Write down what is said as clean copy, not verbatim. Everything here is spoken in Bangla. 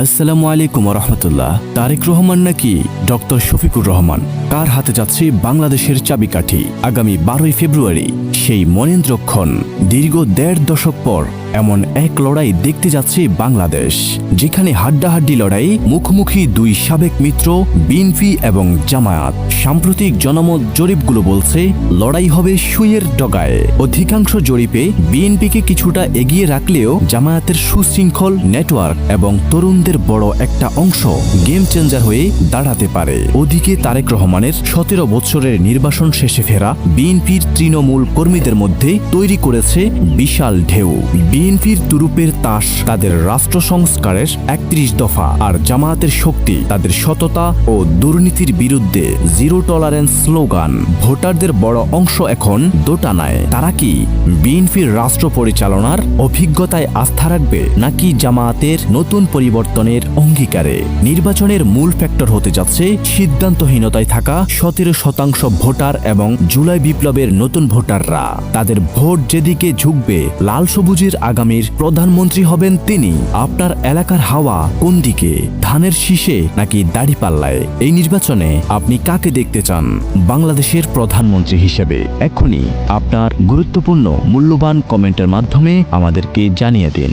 আসসালামু আলাইকুম রহমতুল্লাহ। তারেক রহমান নাকি ডক্টর শফিকুর রহমান? কার হাতে যাচ্ছে বাংলাদেশের চাবিকাঠি? আগামী 12ই ফেব্রুয়ারি সেই মনেন্দ্রক্ষণ। দীর্ঘ 1.5 দশক পর এমন এক লড়াই দেখতে যাচ্ছে বাংলাদেশ, যেখানে হাড্ডাহাড্ডি লড়াই, মুখোমুখি দুই সাবেক মিত্র বিএনপি এবং জামায়াত। সাম্প্রতিক জনমত জরিপগুলো বলছে লড়াই হবে সুইয়ের ডগায়। অধিকাংশ জরিপে বিএনপিকে কিছুটা এগিয়ে রাখলেও জামায়াতের সুশৃঙ্খল নেটওয়ার্ক এবং তরুণদের বড় একটা অংশ গেম চেঞ্জার হয়ে দাঁড়াতে পারে। ওদিকে তারেক রহমানের 17 বছরের নির্বাসন শেষে ফেরা বিএনপির তৃণমূল কর্মীদের মধ্যে তৈরি করেছে বিশাল ঢেউ। বিএনপির তুরুপের তাস তাদের রাষ্ট্র সংস্কারের 31 দফা, আর জামায়াতের শক্তি তাদের সততা ও দুর্নীতির বিরুদ্ধে জিরো টলারেন্স স্লোগান। ভোটারদের বড় অংশ এখন দোটানায়। তারা কি বিএনপির রাষ্ট্র পরিচালনার অভিজ্ঞতায় আস্থা রাখবে, নাকি জামায়াতের নতুন পরিবর্তনের অঙ্গীকারে? নির্বাচনের মূল ফ্যাক্টর হতে যাচ্ছে সিদ্ধান্তহীনতায় থাকা 17% ভোটার এবং জুলাই বিপ্লবের নতুন ভোটাররা। তাদের ভোট যেদিকে ঝুঁকবে, লাল সবুজের আগামীর প্রধানমন্ত্রী হবেন তিনি। আপনার এলাকার হাওয়া কোন দিকে, ধানের শীষে নাকি দাড়িপাল্লায়? এই নির্বাচনে আপনি কাকে দেখতে চান বাংলাদেশের প্রধানমন্ত্রী হিসেবে? এখনই আপনার গুরুত্বপূর্ণ মূল্যবান কমেন্টের মাধ্যমে আমাদেরকে জানিয়ে দিন।